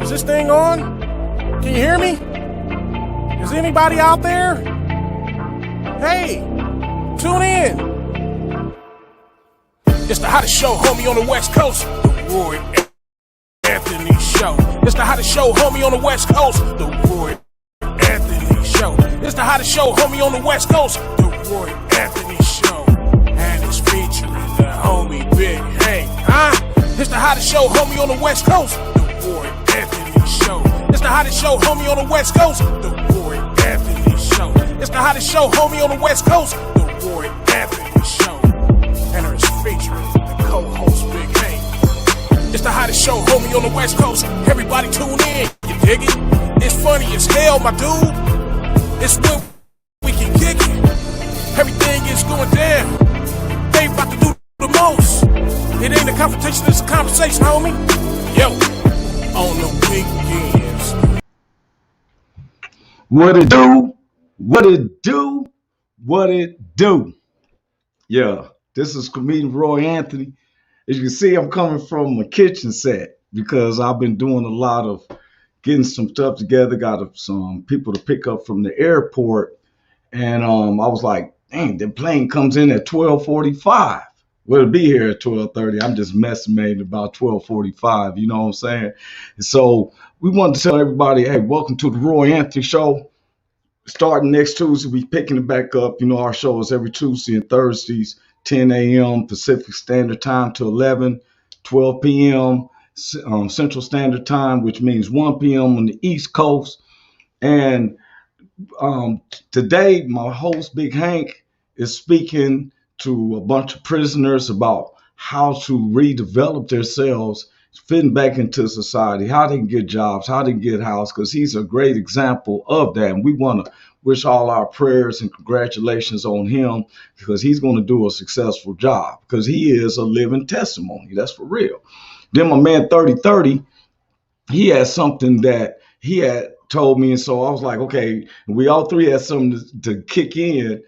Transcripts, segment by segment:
Is this thing on? Can you hear me? Is anybody out there? Hey, tune in. It's the hottest show, homie, on the West Coast. The Roy Anthony Show. It's the hottest show, homie, on the West Coast. The Roy Anthony Show. It's the hottest show, homie, on the West Coast. The Roy Anthony Show. And it's featuring the homie Big Hank. It's the hottest show, homie, on the West Coast. The Roy Anthony Show. It's the hottest show, homie, on the West Coast. The Roy Anthony Show. It's the hottest show, homie, on the West Coast. The Roy Anthony Show. And it's featuring the co-host Big Hank. It's the hottest show, homie, on the West Coast. Everybody tune in, you dig it? It's funny as hell, my dude. It's when we can kick it. Everything is going down. They about to do the most. It ain't a confrontation, it's a conversation, homie. Yo, on the weekends. What it do? What it do? What it do? Yeah, this is comedian Roy Anthony. As you can see, I'm coming from a kitchen set because I've been doing a lot of getting some stuff together, got some people to pick up from the airport. And I was like, dang, the plane comes in at 12:45. Well, it'll be here at 12:30. I'm just estimating about 12:45. You know what I'm saying? And so we want to tell everybody, hey, welcome to the Roy Anthony Show. Starting next Tuesday, we picking it back up. You know, our show is every Tuesday and Thursdays, 10 a.m. Pacific Standard Time to 12 p.m. Central Standard Time, which means 1 p.m. on the East Coast. And today, my host, Big Hank, is speaking to a bunch of prisoners about how to redevelop themselves, fitting back into society, how they can get jobs, how they can get housed, because he's a great example of that. And we want to wish all our prayers and congratulations on him because he's going to do a successful job because he is a living testimony. That's for real. Then my man 3030, he had something that he had told me. And so I was like, okay, we all three had something to kick in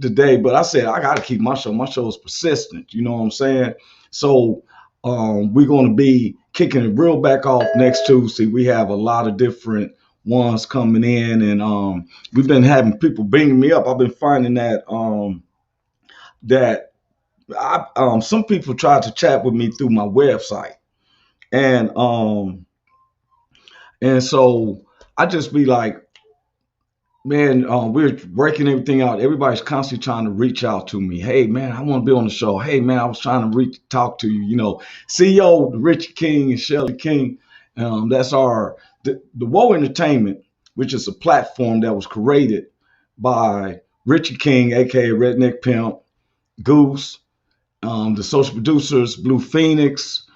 today, but I said, I got to keep my show. My show is persistent. You know what I'm saying? So we're going to be kicking it real back off next Tuesday. We have a lot of different ones coming in, and we've been having people bringing me up. I've been finding that some people try to chat with me through my website, and so I just be like, man, we're breaking everything out. Everybody's constantly trying to reach out to me. Hey, man, I want to be on the show. Hey, man, I was trying to talk to you. You know, CEO Richie King and Shelly King. That's the Woe Entertainment, which is a platform that was created by Richie King, aka Redneck Pimp, Goose, the social producers, Blue Phoenix,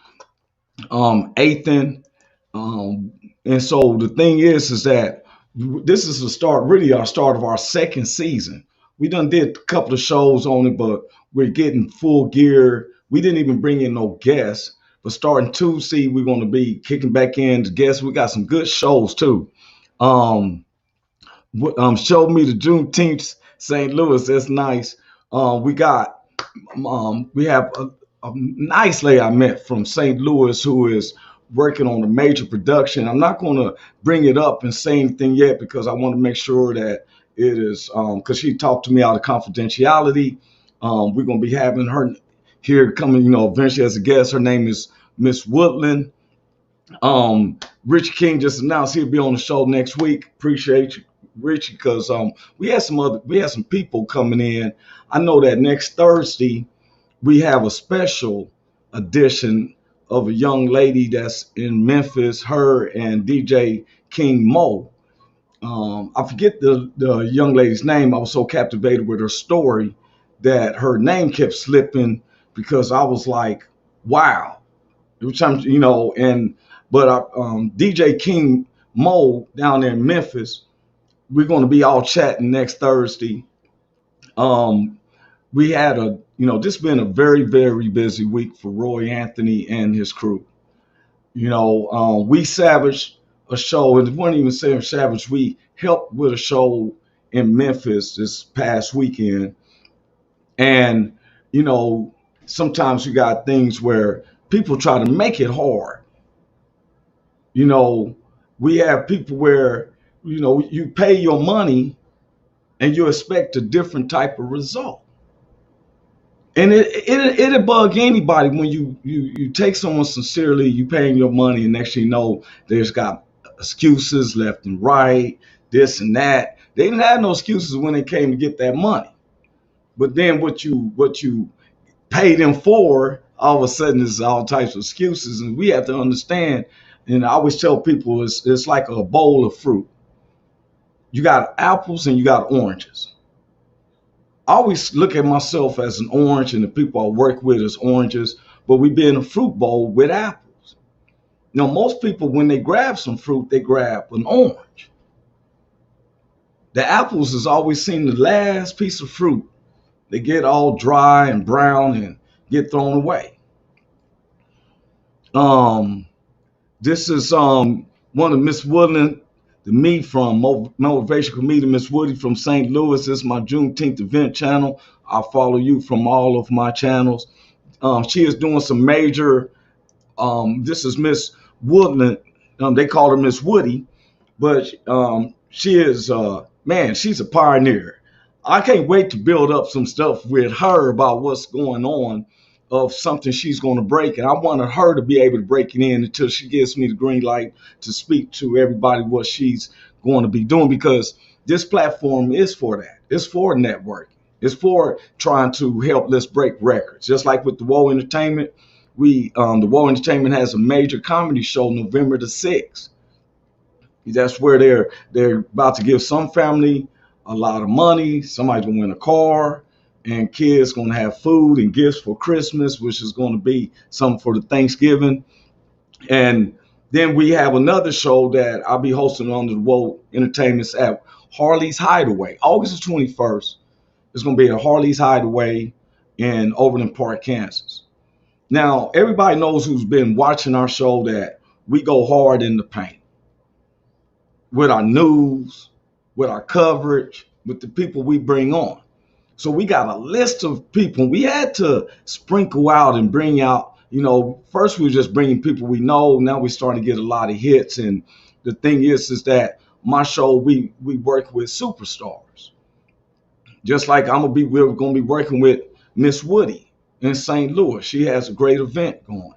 Athan. And so the thing is that this is our start of our second season. We done did a couple of shows on it, but we're getting full gear. We didn't even bring in no guests, but starting Tuesday, we're going to be kicking back in the guests. We got some good shows too. Show Me the Juneteenth, St. Louis. That's nice. We have a nice lady I met from St. Louis who is working on a major production. I'm not going to bring it up and say anything yet because I want to make sure that it is, because she talked to me out of confidentiality. We're going to be having her here coming, eventually as a guest. Her name is Miss Woodland. Richie King just announced he'll be on the show next week. Appreciate you, Richie, because we had some people coming in. I know that next Thursday we have a special edition of a young lady that's in Memphis, her and DJ King Mo. I forget the young lady's name. I was so captivated with her story that her name kept slipping because I was like, wow. Every time, but DJ King Mo down there in Memphis, we're going to be all chatting next Thursday. We had this been a very, very busy week for Roy Anthony and his crew. We savaged a show, and it wasn't even saying savage. We helped with a show in Memphis this past weekend. And, sometimes you got things where people try to make it hard. We have people where, you pay your money and you expect a different type of result. And it'll bug anybody when you take someone sincerely, you paying your money, and next thing you know, there's got excuses left and right, this and that. They didn't have no excuses when they came to get that money. But then what you pay them for, all of a sudden is all types of excuses. And we have to understand, and I always tell people it's like a bowl of fruit. You got apples and you got oranges. I always look at myself as an orange and the people I work with as oranges, but we be in a fruit bowl with apples. Most people, when they grab some fruit, they grab an orange. The apples is always seen the last piece of fruit. They get all dry and brown and get thrown away. This is one of Miss Woodland, the me from Motivation Comedian Miss Woody from St. Louis. This is my Juneteenth event channel. I follow you from all of my channels. She is doing some major. This is Miss Woodland. They call her Miss Woody, but she is man. She's a pioneer. I can't wait to build up some stuff with her about what's going on of something she's going to break. And I wanted her to be able to break it in until she gives me the green light to speak to everybody what she's going to be doing, because this platform is for that. It's for networking. It's for trying to help let's break records. Just like with the Woe Entertainment, the Woe Entertainment has a major comedy show November the 6th. That's where they're about to give some family a lot of money. Somebody's gonna win a car, and kids gonna have food and gifts for Christmas, which is gonna be something for the Thanksgiving. And then we have another show that I'll be hosting under the Woe Entertainment's at Harley's Hideaway, August the 21st. It's gonna be at Harley's Hideaway in Overland Park, Kansas. Now, everybody knows who's been watching our show that we go hard in the paint with our news, with our coverage, with the people we bring on. So we got a list of people. We had to sprinkle out and bring out, first we were just bringing people we know. Now we're starting to get a lot of hits. And the thing is that my show, we work with superstars. Just like we're going to be working with Miss Woody in St. Louis. She has a great event going.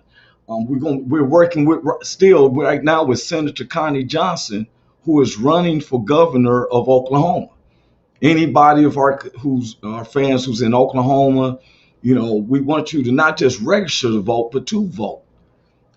We're working with still right now with Senator Connie Johnson, who is running for governor of Oklahoma. Anybody of our fans who's in Oklahoma, we want you to not just register to vote, but to vote.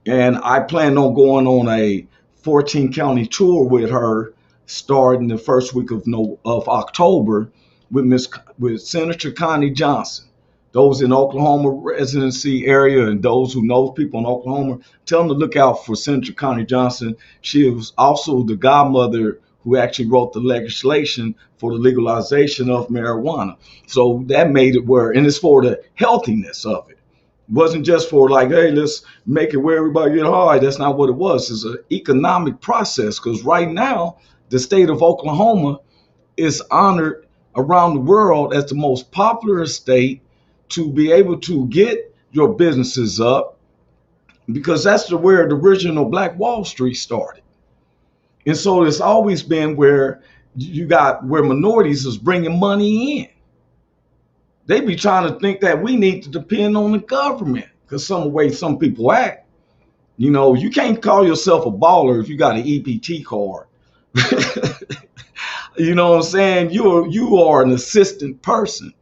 And I plan on going on a 14 county tour with her starting the first week of October with Senator Connie Johnson. Those in Oklahoma residency area and those who know people in Oklahoma, tell them to look out for Senator Connie Johnson. She was also the godmother who actually wrote the legislation for the legalization of marijuana. So that made it and it's for the healthiness of it. It wasn't just for like, hey, let's make it where everybody get high. That's not what it was. It's an economic process, because right now, the state of Oklahoma is honored around the world as the most popular state to be able to get your businesses up, because that's where the original Black Wall Street started. And so it's always been where where minorities is bringing money in. They be trying to think that we need to depend on the government because some way some people act. You can't call yourself a baller if you got an EBT card. You know what I'm saying? You are an assistant person.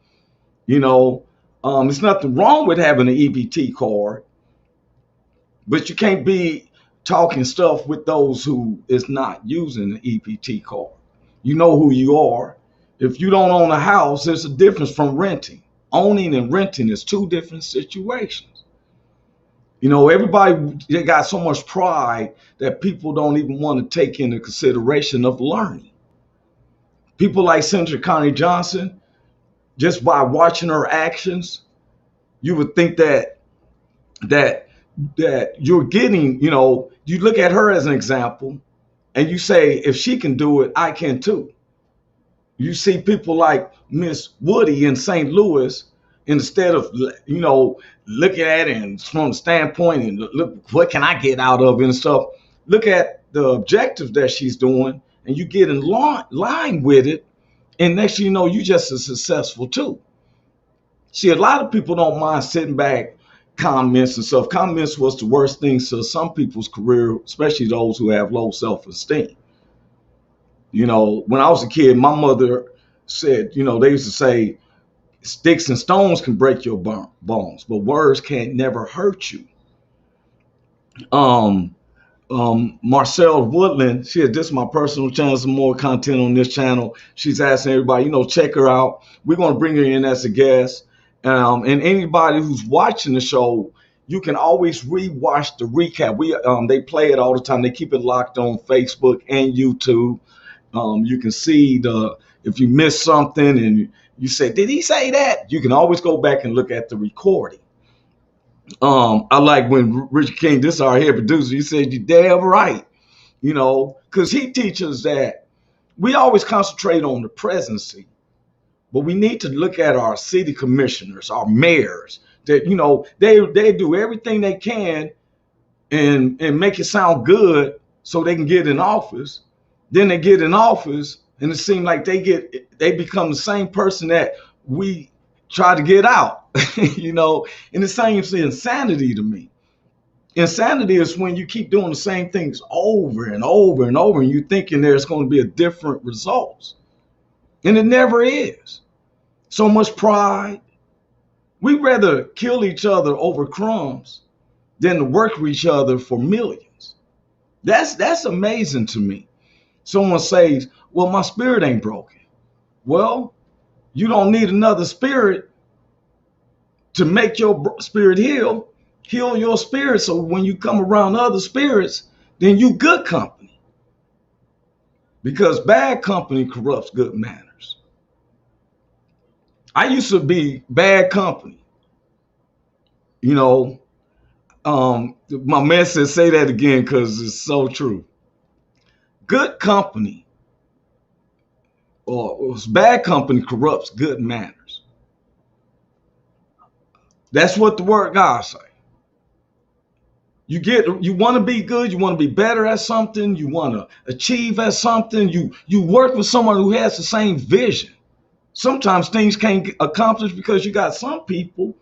There's nothing wrong with having an EBT card, but you can't be talking stuff with those who is not using an EBT card. You know who you are. If you don't own a house, there's a difference from renting. Owning and renting is two different situations. Everybody, they got so much pride that people don't even want to take into consideration of learning. People like Senator Connie Johnson, just by watching her actions, you would think that you're getting, you look at her as an example and you say, if she can do it, I can too. You see people like Miss Woody in St. Louis, instead of, looking at it and from the standpoint and look, what can I get out of it and stuff, look at the objective that she's doing, and you get in line with it, and next thing you know, you just as successful too. See, a lot of people don't mind sitting back, comments and stuff. Comments was the worst thing to some people's career, especially those who have low self-esteem. When I was a kid, my mother said, they used to say, sticks and stones can break your bones, but words can't never hurt you. Um, Marcel Woodland, she had, this is my personal channel, some more content on this channel. She's asking everybody, check her out. We're going to bring her in as a guest. And anybody who's watching the show, you can always rewatch the recap. They play it all the time. They keep it locked on Facebook and YouTube. You can see if you miss something and you say, did he say that? You can always go back and look at the recording. I like when Richard King, this is our head producer, he said, you're damn right, because he teaches that we always concentrate on the presidency, but we need to look at our city commissioners, our mayors, that, they do everything they can and make it sound good so they can get in office. Then they get in office and it seems like they become the same person that we try to get out, and it seems insanity to me. Insanity is when you keep doing the same things over and over and over, and you're thinking there's going to be a different results. And it never is. So much pride. We'd rather kill each other over crumbs than to work with each other for millions. That's amazing to me. Someone says, well, my spirit ain't broken. Well, you don't need another spirit to make your spirit heal. Heal your spirit so when you come around other spirits, then you good company. Because bad company corrupts good manners. I used to be bad company. My man said, say that again because it's so true. Good company or bad company corrupts good manners. That's what the word God say. You want to be good, you want to be better at something, you want to achieve at something, you work with someone who has the same vision. Sometimes things can't get accomplished because you got some people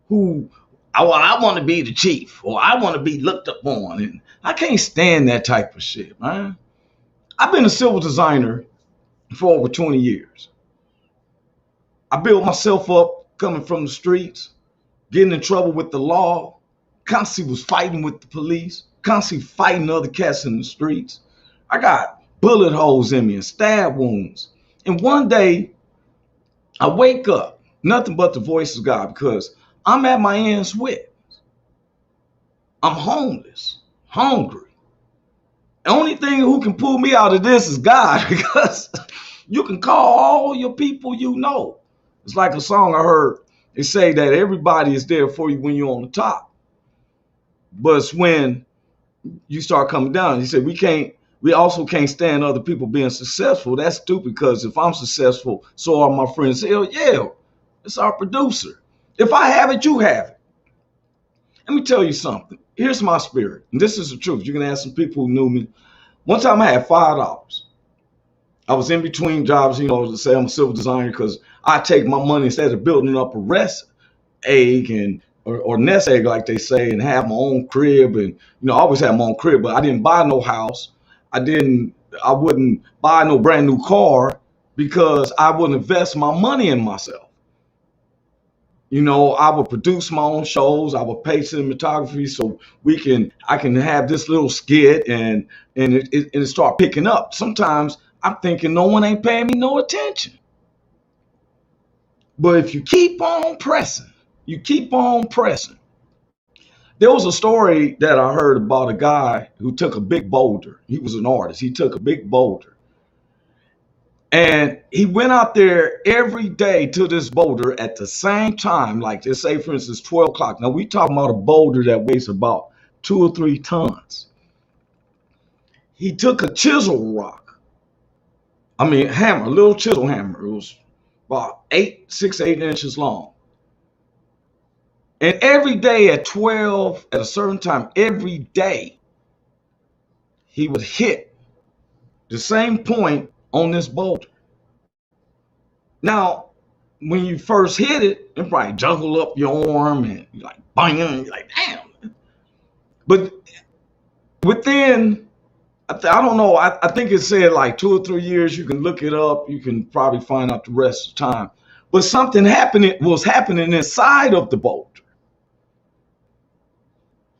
who, I want to be the chief, or I want to be looked up on, and I can't stand that type of shit, man. I've been a civil designer for over 20 years. I built myself up coming from the streets, getting in trouble with the law, constantly was fighting with the police, constantly fighting other cats in the streets. I got bullet holes in me and stab wounds. And one day, I wake up, nothing but the voice of God, because I'm at my ends with. I'm homeless, hungry. The only thing who can pull me out of this is God, because you can call all your people you know. It's like a song I heard. They say that everybody is there for you when you're on the top. But it's when you start coming down. He said, we also can't stand other people being successful. That's stupid, because if I'm successful, so are my friends. Hell yeah, it's our producer. If I have it, you have it. Let me tell you something. Here's my spirit. And this is the truth. You can ask some people who knew me. One time I had $5. I was in between jobs, to say I'm a civil designer, because I take my money instead of building up a rest egg or nest egg, like they say, and have my own crib. And, I always had my own crib, but I didn't buy no house. I wouldn't buy no brand new car because I would invest my money in myself. I would produce my own shows. I would pay cinematography so I can have this little skit and it start picking up. Sometimes I'm thinking no one ain't paying me no attention. But if you keep on pressing, There was a story that I heard about a guy who took a big boulder. He was an artist. He took a big boulder. And he went out there every day to this boulder at the same time, like let's say, for instance, 12 o'clock. Now, we talking about a boulder that weighs about 2 or 3 tons. He took a chisel rock. Hammer, a little chisel hammer. It was about 6 to 8 inches long. And every day at 12, at a certain time, every day, he would hit the same point on this boulder. Now, when you first hit it, it probably juggle up your arm and you're like, bang, and you're like, damn. But within, I don't know, I think it said like 2 or 3 years, you can look it up, you can probably find out the rest of the time. But something was happening inside of the boulder.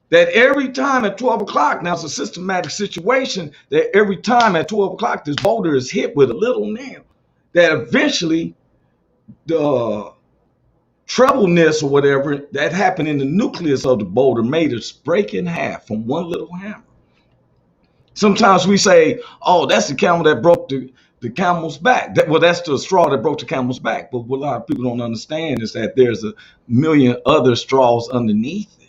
That every time at 12 o'clock, now it's a systematic situation, that every time at 12 o'clock, this boulder is hit with a little nail, that eventually the trebleness or whatever that happened in the nucleus of the boulder made it break in half from one little hammer. Sometimes we say, oh, that's the camel that broke the camel's back. That's the straw that broke the camel's back. But what a lot of people don't understand is that there's a million other straws underneath it.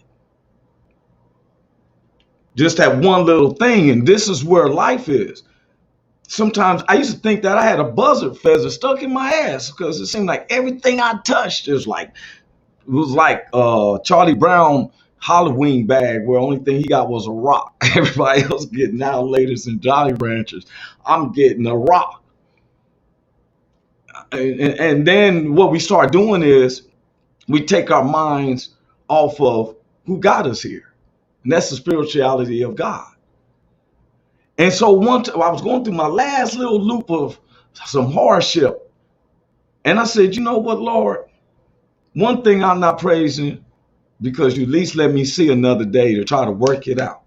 Just that one little thing. And this is where life is. Sometimes I used to think that I had a buzzard feather stuck in my ass because it seemed like everything I touched was like Charlie Brown Halloween bag where only thing he got was a rock. Everybody else getting outlaters and Jolly Ranchers. I'm getting a rock. And then what we start doing is we take our minds off of who got us here. And that's the spirituality of God. And so I was going through my last little loop of some hardship. And I said, you know what, Lord? One thing I'm not praising because you at least let me see another day to try to work it out.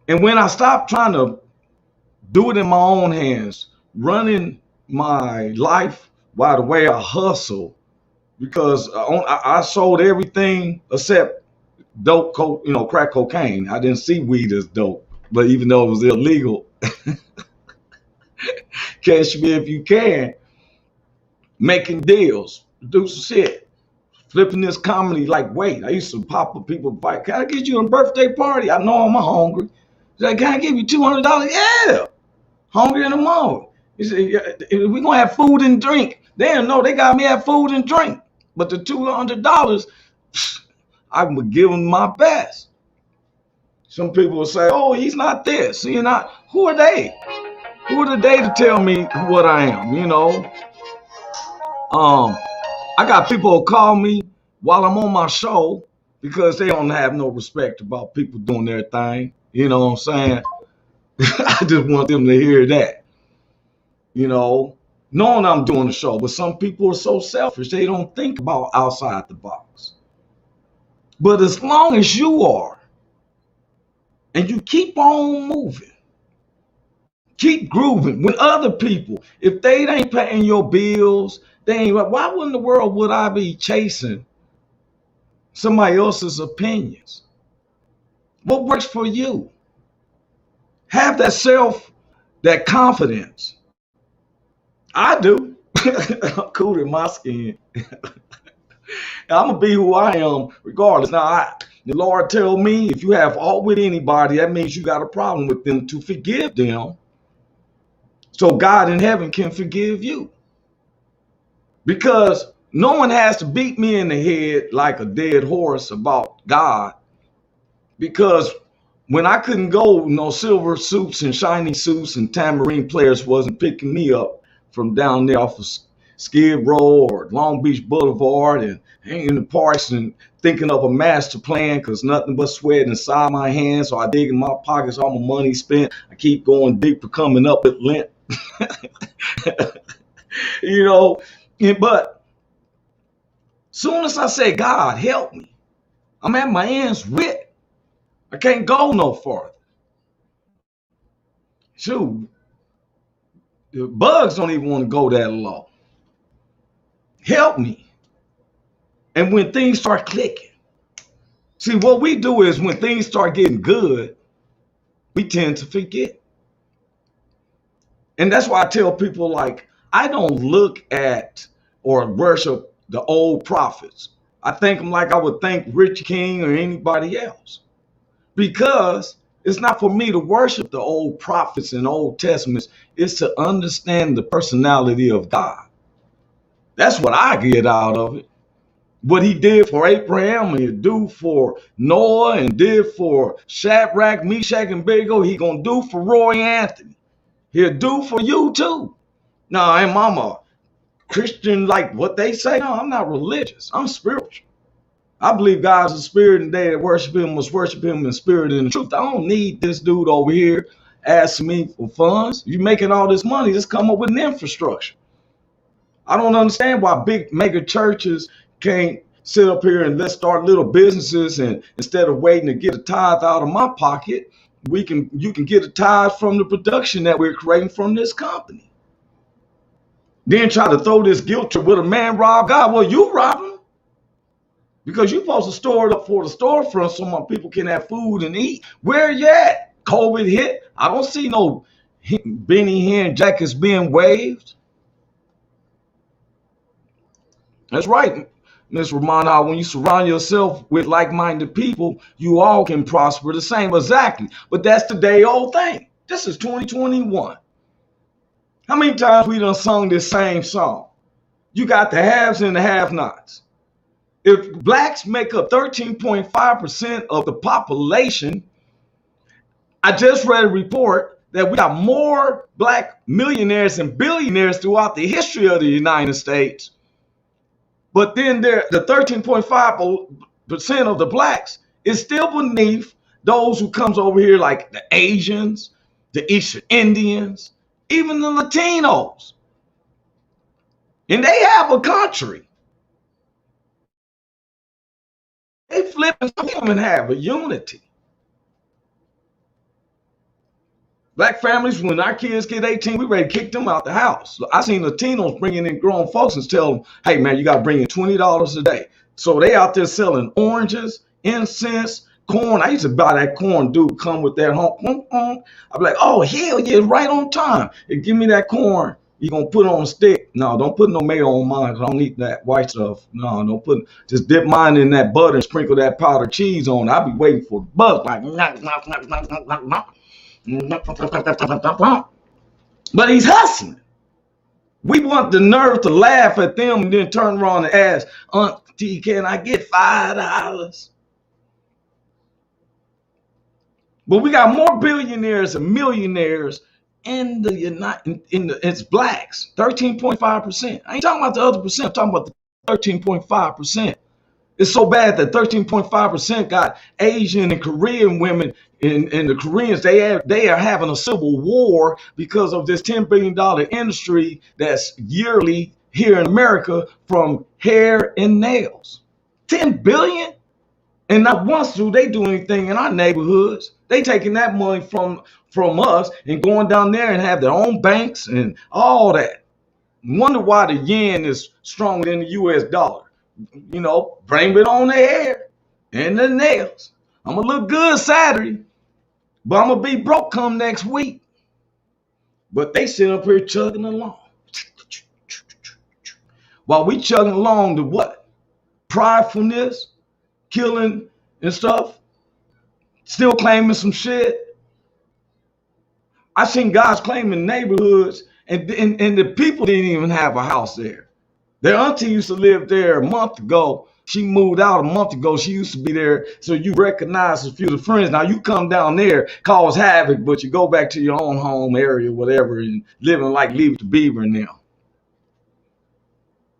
And when I stopped trying to do it in my own hands, running my life by the way I hustle, because I sold everything except dope, crack cocaine. I didn't see weed as dope, but even though it was illegal, catch me if you can, making deals, do some shit, flipping this comedy like, wait, I used to pop up people bike. Can I get you a birthday party? I know I'm hungry. He's like, can I give you $200? Yeah, hungry in the morning. He said, yeah, we're gonna have food and drink. Damn, no, they got me at food and drink, but the $200. I would give him my best. Some people will say, oh, he's not this. You're not. Who are they? Who are they to tell me what I am? I got people who call me while I'm on my show because they don't have no respect about people doing their thing. You know what I'm saying? I just want them to hear that. Knowing I'm doing the show, but some people are so selfish, they don't think about outside the box. But as long as you are, and you keep on moving, keep grooving, when other people, if they ain't paying your bills, why in the world would I be chasing somebody else's opinions? What works for you? Have that confidence. I do. I'm cool in my skin. I'm going to be who I am regardless. Now, the Lord tell me if you have fault with anybody, that means you got a problem with them, to forgive them so God in heaven can forgive you. Because no one has to beat me in the head like a dead horse about God. Because when I couldn't go, silver suits and shiny suits and tambourine players wasn't picking me up from down there off of Skid Row or Long Beach Boulevard and hanging in the parks and thinking of a master plan because nothing but sweat inside my hands. So I dig in my pockets, all my money spent. I keep going deeper, coming up with lint. But soon as I say, God, help me, I'm at my ends with. I can't go no farther. Shoot, the bugs don't even want to go that low. Help me. And when things start clicking, see, what we do is when things start getting good, we tend to forget. And that's why I tell people, like, I don't look at or worship the old prophets. I thank them like I would thank Rich King or anybody else. Because it's not for me to worship the old prophets and Old Testaments. It's to understand the personality of God. That's what I get out of it. What he did for Abraham, he'll do for Noah, and did for Shadrach, Meshach, and Abednego, he gonna do for Roy Anthony. He'll do for you too. Now, am I a Christian like what they say? No, I'm not religious. I'm spiritual. I believe God's a spirit, and they that worship him must worship him in spirit and in truth. I don't need this dude over here asking me for funds. You making all this money, just come up with an infrastructure. I don't understand why big mega churches can't sit up here and let's start little businesses, and instead of waiting to get a tithe out of my pocket, you can get a tithe from the production that we're creating from this company. Then try to throw this guilt trip with a man rob God. Well, you rob him because you're supposed to store it up for the storefront so my people can have food and eat. Where you at? COVID hit. I don't see no Benny Hinn jackets being waved. That's right, Ms. Romana. When you surround yourself with like-minded people, you all can prosper the same. Exactly. But that's the day-old thing. This is 2021. How many times we done sung this same song? You got the haves and the have-nots. If blacks make up 13.5% of the population, I just read a report that we got more black millionaires and billionaires throughout the history of the United States. But then the 13.5% of the blacks is still beneath those who comes over here, like the Asians, the Eastern Indians, even the Latinos. And they have a country. They flip and have a unity. Black families, when our kids get 18, we ready to kick them out the house. I seen Latinos bringing in grown folks and tell them, hey, man, you got to bring in $20 a day. So they out there selling oranges, incense, corn. I used to buy that corn, dude, come with that home. I'd be like, oh, hell yeah, right on time. And give me that corn. You going to put it on a stick. No, don't put no mayo on mine. I don't eat that white stuff. No, don't put, just dip mine in that butter and sprinkle that powdered cheese on it. I'll be waiting for the buzz, like, but he's hustling. We want the nerve to laugh at them and then turn around and ask, Auntie, can I get $5? But we got more billionaires and millionaires in it's blacks, 13.5%. I ain't talking about the other percent. I'm talking about the 13.5%. It's so bad that 13.5% got Asian and Korean women, and the Koreans, they are having a civil war because of this $10 billion industry that's yearly here in America from hair and nails. $10 billion? And not once do they do anything in our neighborhoods. They taking that money from us and going down there and have their own banks and all that. Wonder why the yen is stronger than the US dollar. You know, blame it on the hair and the nails. I'm gonna look good Saturday, but I'm gonna be broke come next week. But they sit up here chugging along. While we chugging along to what? Pridefulness, killing and stuff, still claiming some shit. I seen guys claiming neighborhoods and the people didn't even have a house there. Their auntie used to live there a month ago. She moved out a month ago. She used to be there, so you recognize a few of the friends. Now you come down there, cause havoc, but you go back to your own home area, whatever, and living like Leave It to Beaver now.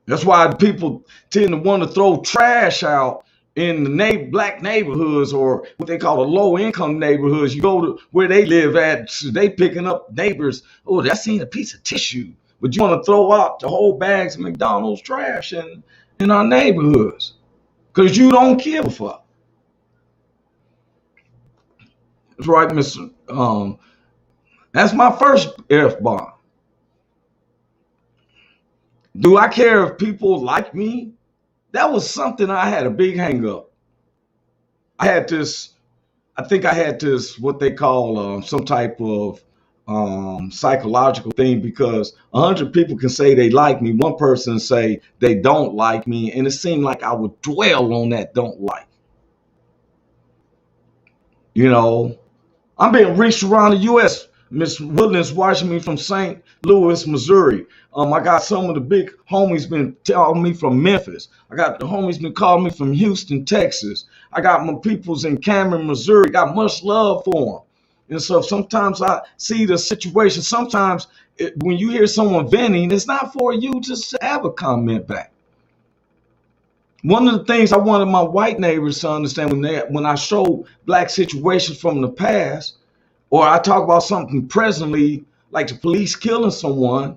That's why people tend to want to throw trash out in the black neighborhoods, or what they call the low-income neighborhoods. You go to where they live at, so they picking up neighbors. Oh, I seen a piece of tissue. But you want to throw out the whole bags of McDonald's trash in our neighborhoods because you don't give a fuck. That's right, Mr. That's my first F-bomb. Do I care if people like me? That was something I had a big hang up. I think I had this, what they call some type of psychological thing, because 100 people can say they like me, one person say they don't like me, and it seemed like I would dwell on that don't like. You know, I'm being reached around the U.S. Miss Woodland's watching me from St. Louis, Missouri. I got some of the big homies been telling me from Memphis. I got the homies been calling me from Houston, Texas. I got my peoples in Cameron, Missouri. Got much love for them. And so sometimes I see the situation. Sometimes when you hear someone venting, it's not for you just to have a comment back. One of the things I wanted my white neighbors to understand when I show black situations from the past, or I talk about something presently, like the police killing someone,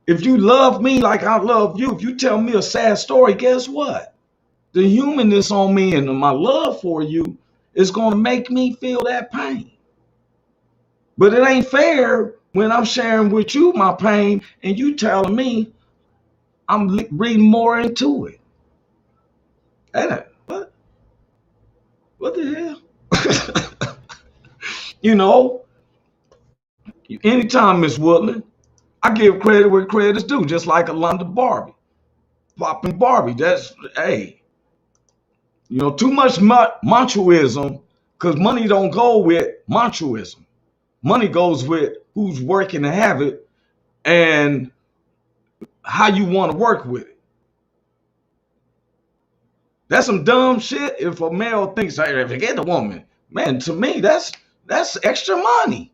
if you love me like I love you, if you tell me a sad story, guess what? The humanness on me and my love for you is going to make me feel that pain. But it ain't fair when I'm sharing with you my pain and you telling me I'm reading more into it. Hey, what the hell? You know, anytime, Miss Woodland, I give credit where credit is due, just like Alonda Barbie. Popping Barbie, that's, hey, too much machoism, because money don't go with machoism. Money goes with who's working to have it and how you want to work with it. That's some dumb shit if a male thinks, hey, forget the woman. Man, to me, that's extra money.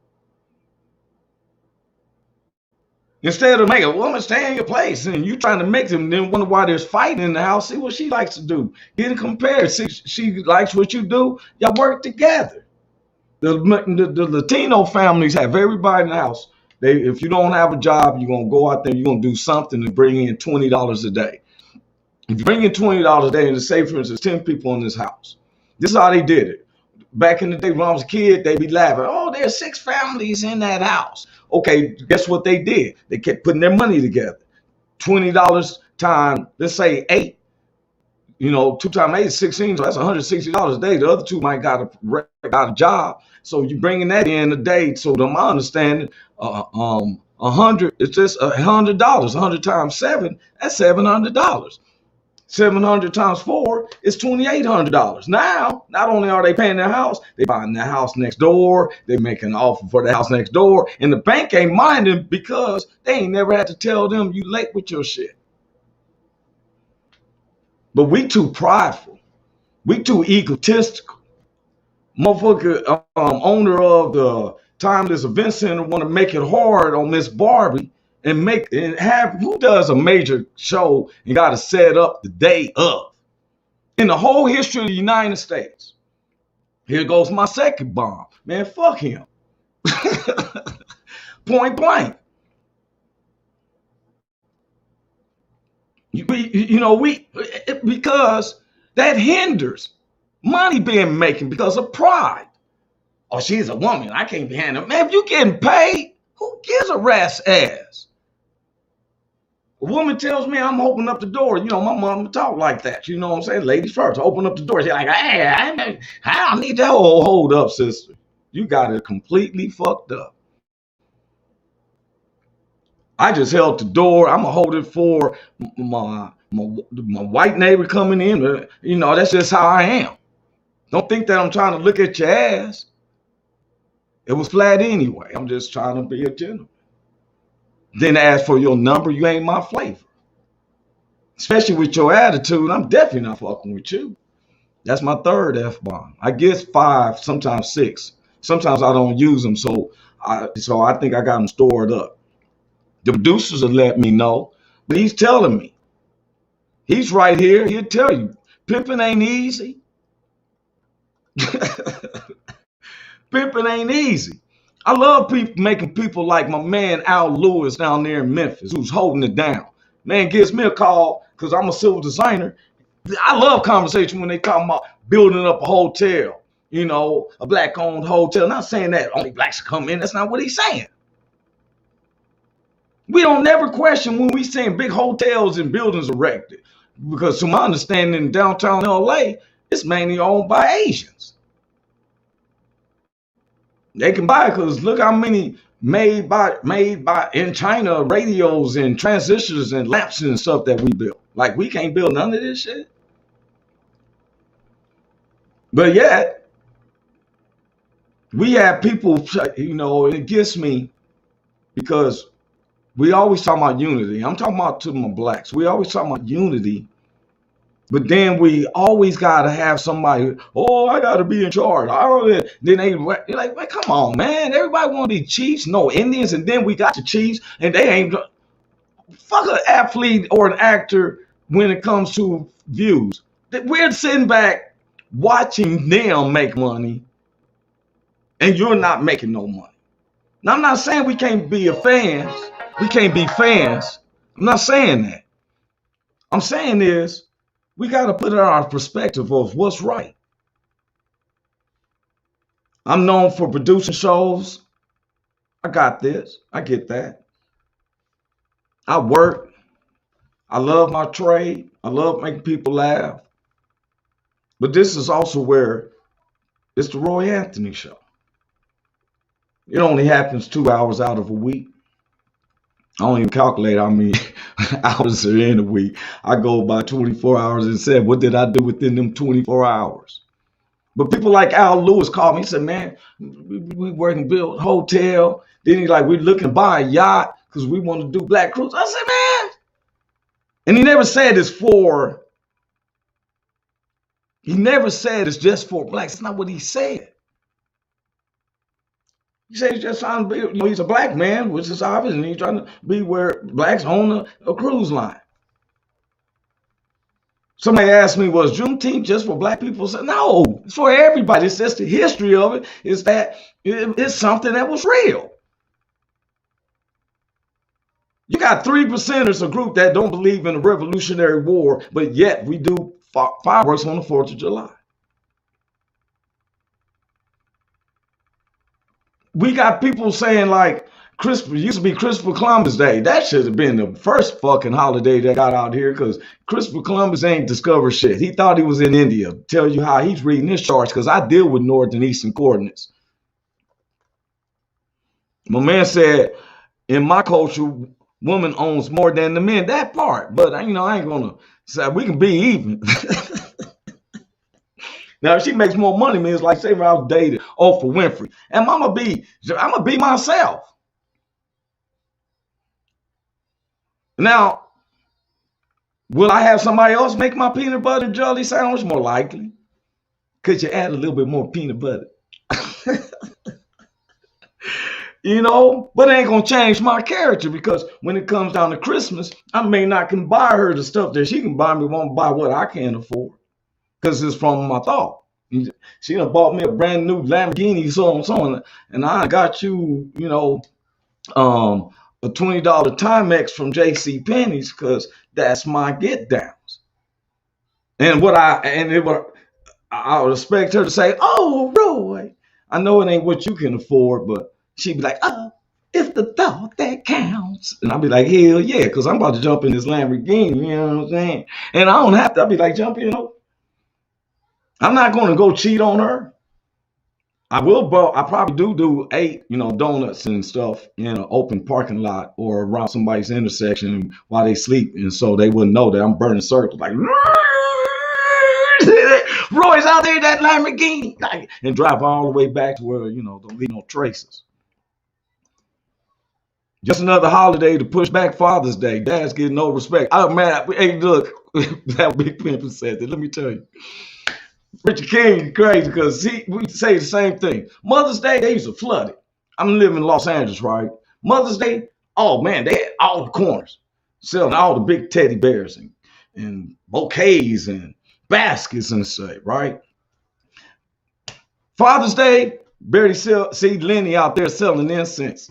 Instead of making a woman stay in your place and you trying to make them, then wonder why there's fighting in the house. See what she likes to do. Get compared. See, she likes what you do. Y'all work together. The Latino families have everybody in the house. If you don't have a job, you're gonna go out there. You're gonna do something and bring in $20 a day. If you bring in $20 a day, and say, for instance, 10 people in this house, this is how they did it. Back in the day when I was a kid, they'd be laughing. Oh, there's 6 families in that house. Okay, guess what they did? They kept putting their money together. $20 time, let's say 8. 2 times 8 is 16, so that's $160 a day. The other 2 might got a job. So you're bringing that in a day. So to my understanding, 100, it's just $100. 100 times 7, that's $700. 700 times 4 is $2,800. Now, not only are they paying their house, they buying the house next door. They making an offer for the house next door. And the bank ain't minding because they ain't never had to tell them you late with your shit. But we too prideful. We too egotistical. Motherfucker, owner of the Timeless Event Center want to make it hard on Miss Barbie and who does a major show and got to set up the day of in the whole history of the United States. Here goes my second bomb. Man, fuck him. Point blank. Because that hinders money being making because of pride. Oh, she's a woman. I can't be handling. Man, if you getting paid, who gives a rat's ass? A woman tells me I'm opening up the door. My mom talk like that. You know what I'm saying? Ladies first. Open up the door. She's like, hey, I don't need that. Hold up, sister. You got it completely fucked up. I just held the door. I'm going to hold it for my white neighbor coming in. That's just how I am. Don't think that I'm trying to look at your ass. It was flat anyway. I'm just trying to be a gentleman. Then ask for your number. You ain't my flavor. Especially with your attitude, I'm definitely not fucking with you. That's my third F-bomb. I guess 5, sometimes 6. Sometimes I don't use them, so I think I got them stored up. The producers will let me know, but he's telling me. He's right here. He'll tell you, pimping ain't easy. Pimping ain't easy. I love making people like my man Al Lewis down there in Memphis, who's holding it down. Man gives me a call because I'm a civil designer. I love conversation when they talk about building up a hotel, a black-owned hotel. Not saying that only blacks come in. That's not what he's saying. We don't never question when we seeing big hotels and buildings erected, because to my understanding, in downtown LA, it's mainly owned by Asians. They can buy it because look how many made by in China radios and transistors and lamps and stuff that we built. Like we can't build none of this shit. But yet, We have people, it gets me because we always talk about unity. I'm talking about to my blacks. We always talk about unity, but then we always got to have somebody, oh, I got to be in charge. I don't know. Then they're like, man, come on, man. Everybody want to be chiefs. No, Indians. And then we got the chiefs and they ain't, fuck an athlete or an actor when it comes to views. We're sitting back watching them make money and you're not making no money. Now, I'm not saying we can't be fans. We can't be fans. I'm not saying that. I'm saying is we got to put it in our perspective of what's right. I'm known for producing shows. I got this. I get that. I work. I love my trade. I love making people laugh. But this is also where it's the Roy Anthony Show. It only happens 2 hours out of a week. I don't even calculate how many hours are in a week. I go by 24 hours and said, what did I do within them 24 hours? But people like Al Lewis called me. He said, man, we working build a hotel. Then he's like, we're looking to buy a yacht because we want to do Black Cruise. I said, man. And he never said it's just for blacks. That's not what he said. He said he's just trying to be, he's a black man, which is obvious, and he's trying to be where blacks own a cruise line. Somebody asked me, was Juneteenth just for black people? I said, no, it's for everybody. It's just the history of it is that it's something that was real. You got 3%ers, a group that don't believe in the Revolutionary War, but yet we do fireworks on the 4th of July. We got people saying like used to be Christopher Columbus Day. That should have been the first fucking holiday that got out here because Christopher Columbus ain't discovered shit. He thought he was in India. Tell you how he's reading his charts because I deal with north and eastern coordinates. My man said, in my culture, woman owns more than the men. That part. But, I ain't going to say we can be even. Now, if she makes more money, man, it's like, say, I was dating Oprah Winfrey. And I'm going to be myself. Now, will I have somebody else make my peanut butter and jelly sandwich? More likely. Could you add a little bit more peanut butter? But it ain't going to change my character because when it comes down to Christmas, I may not can buy her the stuff that she can buy me, won't buy what I can't afford. Because it's from my thought. She done bought me a brand new Lamborghini, so on, and I got you, a $20 Timex from J.C. Penney's because that's my get downs. And I would expect her to say, "Oh, Roy, I know it ain't what you can afford," but she'd be like, "Oh, it's the thought that counts." And I'd be like, "Hell yeah," because I'm about to jump in this Lamborghini. You know what I'm saying? And I don't have to. I'd be like, "Jump in." I'm not going to go cheat on her. I probably do 8, donuts and stuff in an open parking lot or around somebody's intersection while they sleep. And so they wouldn't know that I'm burning circles like, Roy's out there in that Lamborghini, and drive all the way back to where, don't leave no traces. Just another holiday to push back Father's Day. Dad's getting no respect. Oh, man, hey, look, that Big Pimpin said that. Let me tell you. Richard King is crazy because we say the same thing. Mother's Day, they used to flood it. I'm living in Los Angeles, right? Mother's Day, oh man, they had all the corners selling all the big teddy bears and bouquets and baskets and stuff, right? Father's Day, barely see Lenny out there selling incense.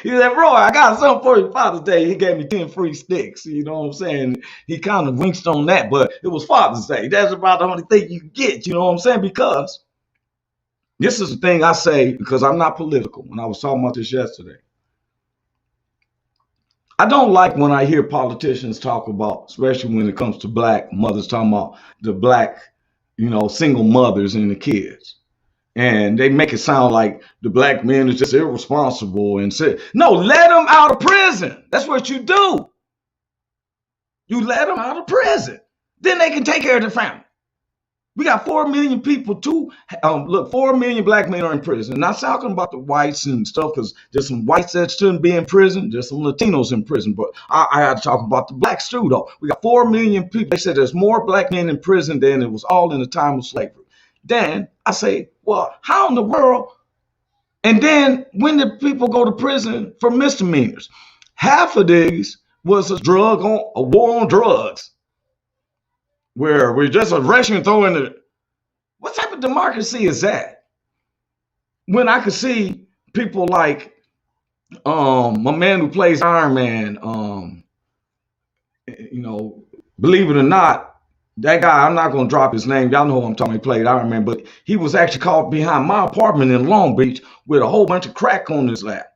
He said, "Roy, I got something for you Father's Day." He gave me 10 free sticks. You know what I'm saying? He kind of winked on that, but it was Father's Day. That's about the only thing you get. You know what I'm saying? Because this is the thing I say, because I'm not political. When I was talking about this yesterday, I don't like when I hear politicians talk about, especially when it comes to black mothers, talking about the black, single mothers and the kids. And they make it sound like the black men is just irresponsible and say, no, let them out of prison. That's what you do. You let them out of prison. Then they can take care of their family. We got 4 million people too. Look, 4 million black men are in prison. Not talking about the whites and stuff, because there's some whites that shouldn't be in prison. There's some Latinos in prison, but I had to talk about the blacks too, though. We got 4 million people. They said there's more black men in prison than it was all in the time of slavery. Then I say, well, how in the world? And then when did people go to prison for misdemeanors? Half of these was a war on drugs, where we're just arresting and throwing the. What type of democracy is that? When I could see people like my man who plays Iron Man, believe it or not, that guy, I'm not gonna drop his name. Y'all know who I'm talking. He played Iron Man, but he was actually caught behind my apartment in Long Beach with a whole bunch of crack on his lap.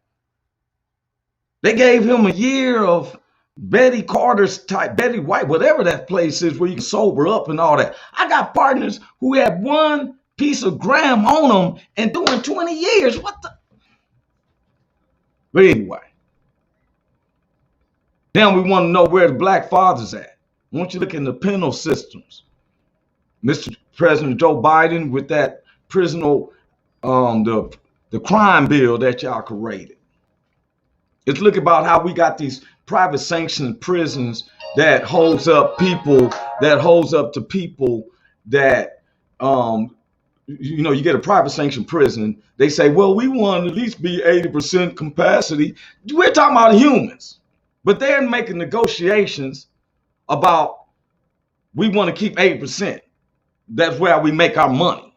They gave him a year of Betty Carter's type, Betty White, whatever that place is where you can sober up and all that. I got partners who had one piece of gram on them and doing 20 years. What the? But anyway, then we want to know where the black fathers at. I want you to look in the penal systems. Mr. President Joe Biden with that prisoner, the crime bill that y'all created. Let's look about how we got these private sanctioned prisons that holds up people, to people that, you get a private sanctioned prison. They say, well, we want to at least be 80% capacity. We're talking about humans, but they're making negotiations about we want to keep 80%. That's where we make our money.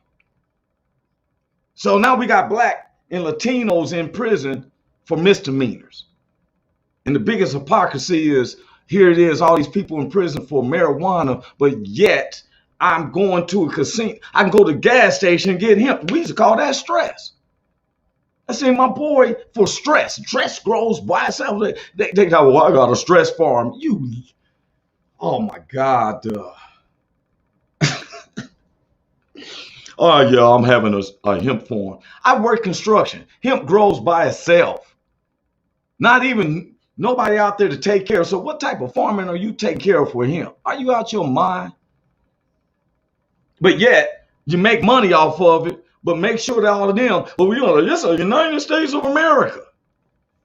So now we got black and Latinos in prison for misdemeanors. And the biggest hypocrisy is, here it is, all these people in prison for marijuana, but yet I'm going to a casino. I can go to the gas station and get hemp. We used to call that stress. I seen my boy for stress. Stress grows by itself. They go, well, I got a stress farm. Oh my God. Oh yeah, I'm having a hemp farm. I work construction. Hemp grows by itself. Not even nobody out there to take care of. So what type of farming are you taking care of for hemp? Are you out your mind? But yet you make money off of it, but make sure that all of them, this is the United States of America.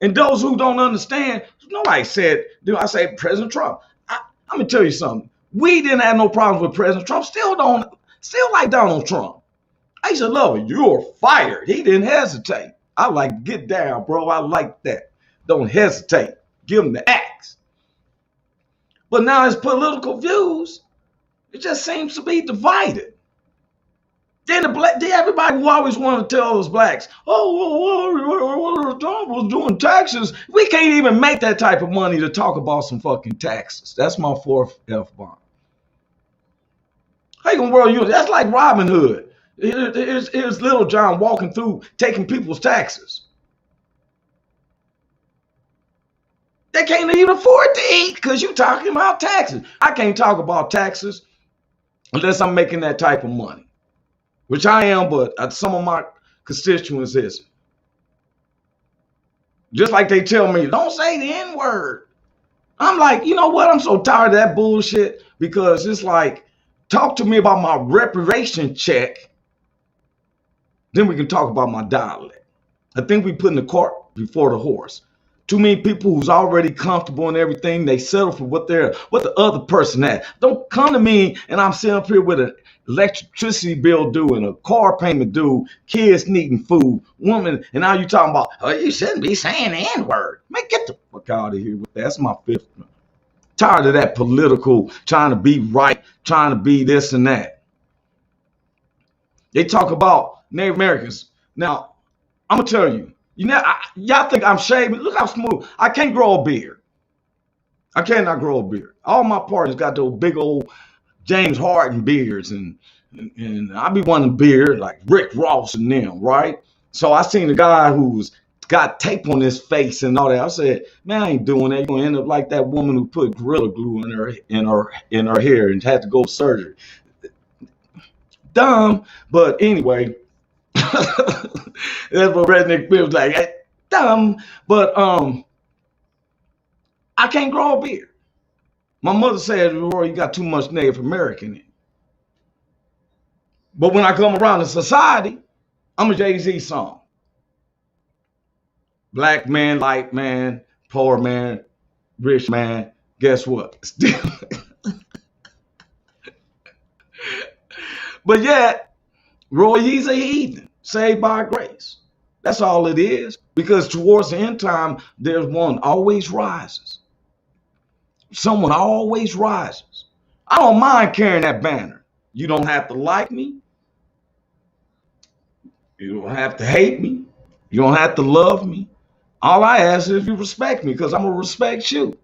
And those who don't understand, nobody said, I say President Trump. I'm gonna tell you something. We didn't have no problems with President Trump. Still like Donald Trump. I used to love it. You're fired. He didn't hesitate. I like, get down, bro. I like that. Don't hesitate. Give him the axe. But now his political views, it just seems to be divided. Then everybody who always want to tell us blacks, Trump was doing taxes. We can't even make that type of money to talk about some fucking taxes. That's my fourth F-bomb. How you gonna world you? That's like Robin Hood. Here's Little John walking through taking people's taxes. They can't even afford to eat because you're talking about taxes. I can't talk about taxes unless I'm making that type of money, which I am, but some of my constituents isn't. Just like they tell me, don't say the N-word. I'm like, you know what? I'm so tired of that bullshit, because it's like, talk to me about my reparation check, then we can talk about my dialect. I think we putting the cart before the horse. Too many people who's already comfortable in everything, they settle for what the other person had. Don't come to me and I'm sitting up here with an electricity bill due and a car payment due, kids needing food, woman, and now you talking about, oh, you shouldn't be saying the N-word. Man, get the fuck out of here with that. That's my fifth one. Tired of that political, trying to be right, trying to be this and that. They talk about Native Americans. Now, I'm gonna tell you, y'all think I'm shaving. Look how smooth. I can't grow a beard. I cannot grow a beard. All my partners got those big old James Harden beards, and I be wanting beard like Rick Ross and them, right? So I seen a guy who's got tape on his face and all that. I said, man, I ain't doing that. You're gonna end up like that woman who put Gorilla Glue in her hair and had to go surgery. Dumb, but anyway. That's what redneck feels like. Dumb, but I can't grow a beard. My mother said, Roy, you got too much Native American in. But when I come around to society, I'm a Jay-Z song. Black man, light man, poor man, rich man. Guess what? Still. But yet, Roy, he's a heathen, saved by grace. That's all it is. Because towards the end time, there's one always rises. Someone always rises. I don't mind carrying that banner. You don't have to like me. You don't have to hate me. You don't have to love me. All I ask is you respect me, because I'm going to respect you.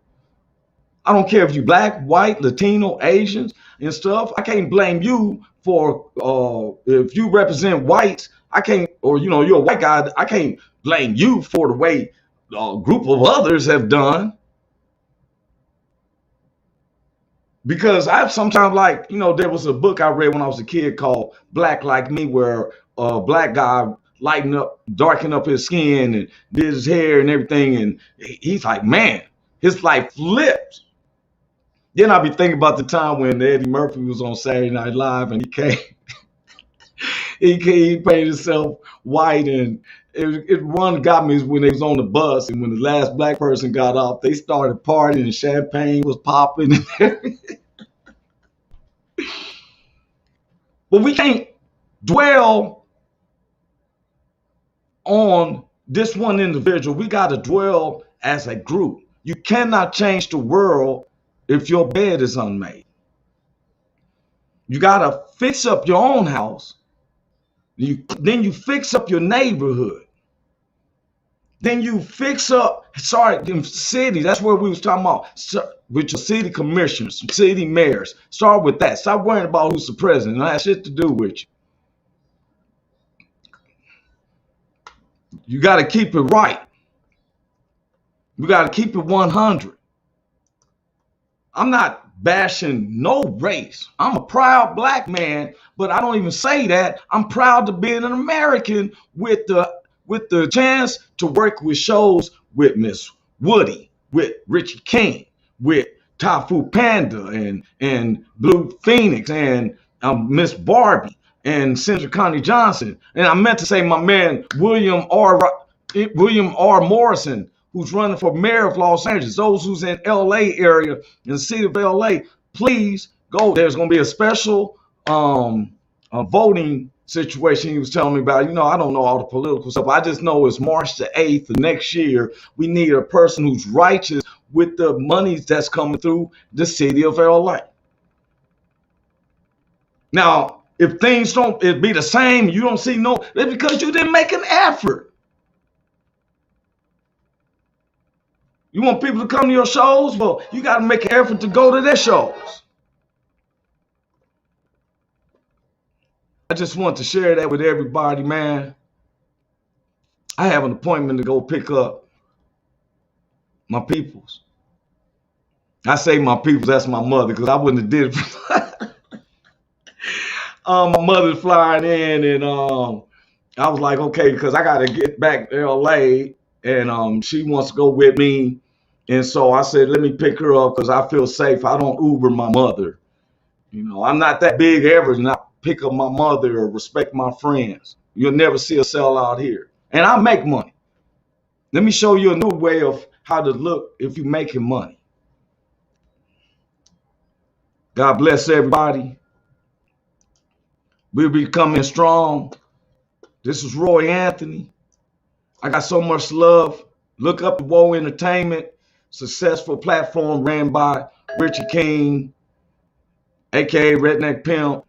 I don't care if you black, white, Latino, Asians and stuff. I can't blame you for if you represent whites. I can't, or you're a white guy. I can't blame you for the way a group of others have done. Because I've sometimes there was a book I read when I was a kid called Black Like Me, where a black guy darkened up his skin and did his hair and everything. And he's like, man, his life flipped. Then I'll be thinking about the time when Eddie Murphy was on Saturday Night Live and he came, he painted himself white, and one got me when they was on the bus, and when the last black person got off, they started partying and champagne was popping and everything. But we can't dwell on this one individual. We got to dwell as a group. You cannot change the world if your bed is unmade. You got to fix up your own house. Then you fix up your neighborhood. Then you fix up, city. That's where we was talking about, with your city commissioners, city mayors. Start with that. Stop worrying about who's the president. That has shit to do with you. You got to keep it right. You got to keep it 100. I'm not bashing no race. I'm a proud black man, but I don't even say that. I'm proud to be an American with the chance to work with shows with Miss Woody, with Richie King, with Tafu Panda and Blue Phoenix and Miss Barbie and Senator Connie Johnson. And I meant to say my man William R. Morrison, who's running for mayor of Los Angeles. Those who's in LA area, in the city of LA, please go. There's going to be a special voting situation he was telling me about. I don't know all the political stuff. I just know it's March the 8th of next year. We need a person who's righteous with the monies that's coming through the city of LA. Now, if things don't be the same, you don't see it's because you didn't make an effort. You want people to come to your shows? Well, you got to make an effort to go to their shows. I just want to share that with everybody, man. I have an appointment to go pick up my peoples. I say my peoples, that's my mother, because I wouldn't have did it. My mother's flying in, and I was like, okay, because I got to get back to LA. And she wants to go with me. And so I said, let me pick her up because I feel safe. I don't Uber my mother. I'm not that big ever to not pick up my mother or respect my friends. You'll never see a sellout here. And I make money. Let me show you a new way of how to look if you're making money. God bless everybody. We'll be coming strong. This is Roy Anthony. I got so much love. Look up the Woe Entertainment, successful platform ran by Richard King, aka Redneck Pimp,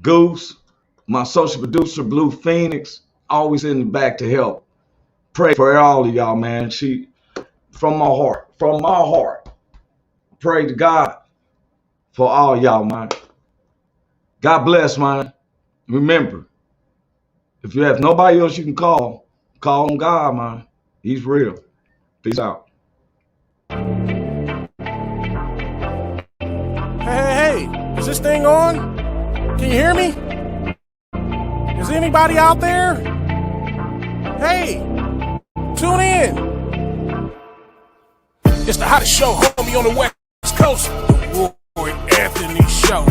Goose, my social producer, Blue Phoenix, always in the back to help. Pray for all of y'all, man. From my heart, pray to God for all y'all, man. God bless, man. Remember, if you have nobody else you can call on God, man. He's real. Peace out. Hey, is this thing on? Can you hear me? Is anybody out there? Hey, tune in. It's the hottest show, homie, on the West Coast. The Roy Anthony Show.